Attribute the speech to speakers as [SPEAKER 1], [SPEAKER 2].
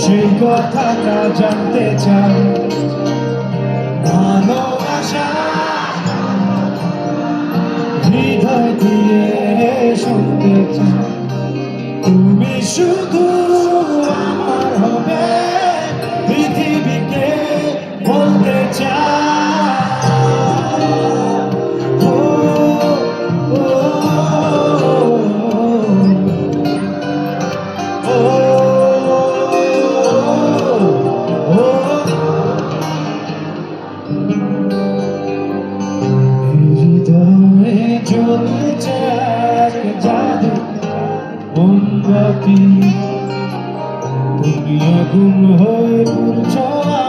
[SPEAKER 1] সেই কথাটা জানতে চাই। ভালোবাসা হৃদয় দিয়ে শুনতে চাই। তুমি শুধু আমার হবে, পৃথিবীকে বলতে চাই। ও, ও, ও, ও, হৃদয়ে জ্বলছে এক জাদু মোমবাতি, তুমি আগুন হয়ে